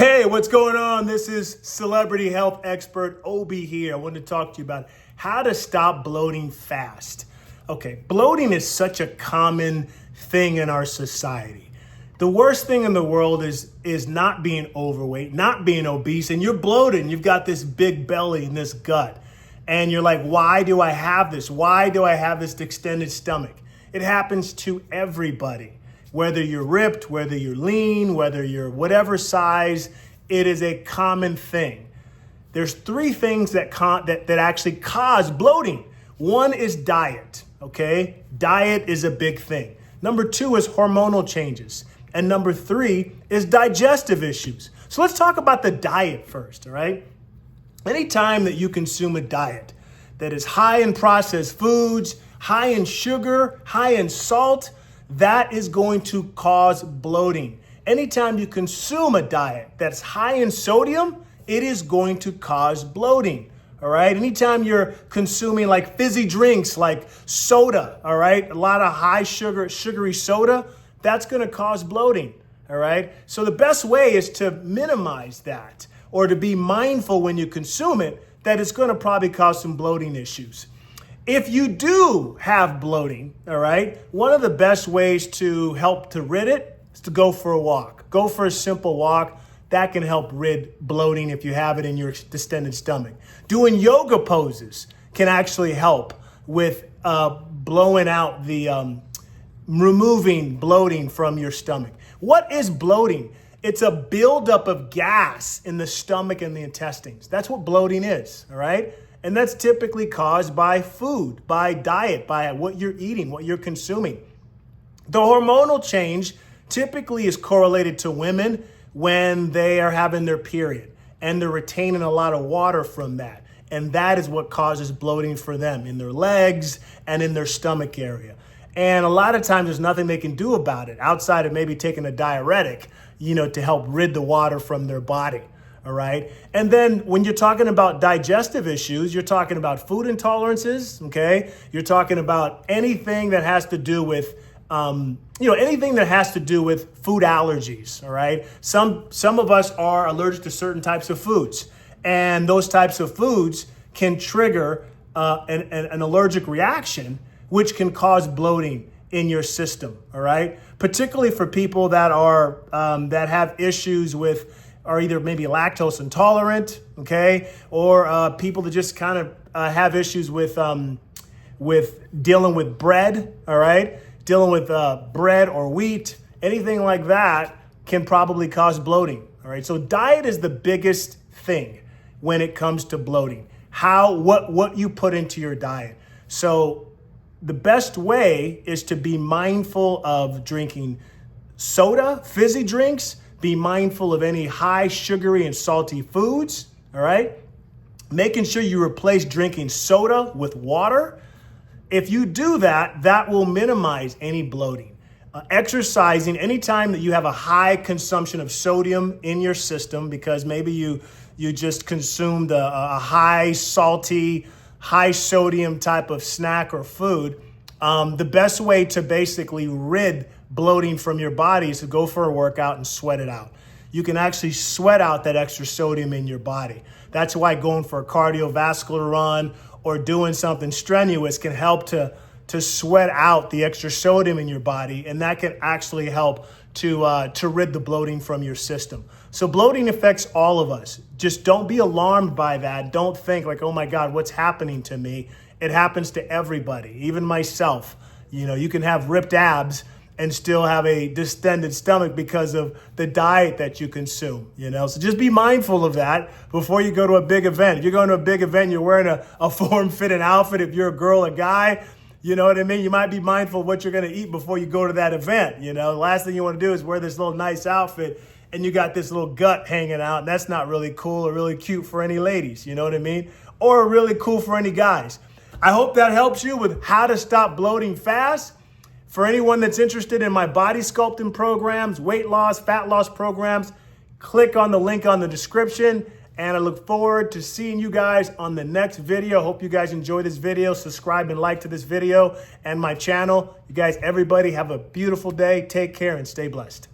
Hey, what's going on? This is Celebrity Health Expert Obi here. I wanted to talk to you about how to stop bloating fast. Okay, bloating is such a common thing in our society. The worst thing in the world is not being overweight, not being obese, and you're bloated and you've got this big belly and this gut. And you're like, why do I have this? Why do I have this extended stomach? It happens to everybody. Whether you're ripped, whether you're lean, whether you're whatever size, it is a common thing. There's three things that actually cause bloating. One is diet, okay? Diet is a big thing. Number two is hormonal changes. And number three is digestive issues. So let's talk about the diet first, all right? Anytime that you consume a diet that is high in processed foods, high in sugar, high in salt, that is going to cause bloating. Anytime you consume a diet that's high in sodium, it is going to cause bloating, all right? Anytime you're consuming like fizzy drinks like soda, all right? A lot of high sugary soda, that's gonna cause bloating, all right? So the best way is to minimize that or to be mindful when you consume it that it's gonna probably cause some bloating issues. If you do have bloating, all right, one of the best ways to help to rid it is to go for a walk. Go for a simple walk. That can help rid bloating if you have it in your distended stomach. Doing yoga poses can actually help with blowing out the, removing bloating from your stomach. What is bloating? It's a buildup of gas in the stomach and the intestines. That's what bloating is, all right? And that's typically caused by food, by diet, by what you're eating, what you're consuming. The hormonal change typically is correlated to women when they are having their period and they're retaining a lot of water from that. And that is what causes bloating for them in their legs and in their stomach area. And a lot of times there's nothing they can do about it outside of maybe taking a diuretic, to help rid the water from their body. All right. And then when you're talking about digestive issues, you're talking about food intolerances. Okay. You're talking about anything that has to do with, anything that has to do with food allergies. All right. Some of us are allergic to certain types of foods, and those types of foods can trigger an allergic reaction, which can cause bloating in your system. All right. Particularly for people that are that have issues with are either maybe lactose intolerant, okay, or people that just kind of have issues with dealing with bread, all right, dealing with bread or wheat, anything like that can probably cause bloating, all right. So diet is the biggest thing when it comes to bloating. What you put into your diet. So the best way is to be mindful of drinking soda, fizzy drinks. Be mindful of any high sugary and salty foods, all right? Making sure you replace drinking soda with water. If you do that, that will minimize any bloating. Exercising, anytime that you have a high consumption of sodium in your system because maybe you just consumed a high salty, high sodium type of snack or food, the best way to basically rid bloating from your body is to go for a workout and sweat it out. You can actually sweat out that extra sodium in your body. That's why going for a cardiovascular run or doing something strenuous can help to sweat out the extra sodium in your body, and that can actually help to rid the bloating from your system. So bloating affects all of us. Just don't be alarmed by that. Don't think like, oh my God, what's happening to me? It happens to everybody, even myself. You can have ripped abs and still have a distended stomach because of the diet that you consume, So just be mindful of that before you go to a big event. If you're going to a big event, you're wearing a form-fitting outfit. If you're a girl or guy, you know what I mean? You might be mindful of what you're going to eat before you go to that event. The last thing you want to do is wear this little nice outfit and you got this little gut hanging out. And that's not really cool or really cute for any ladies. You know what I mean? Or really cool for any guys. I hope that helps you with how to stop bloating fast. For anyone that's interested in my body sculpting programs, weight loss, fat loss programs, click on the link on the description. And I look forward to seeing you guys on the next video. Hope you guys enjoy this video. Subscribe and like to this video and my channel. You guys, everybody have a beautiful day. Take care and stay blessed.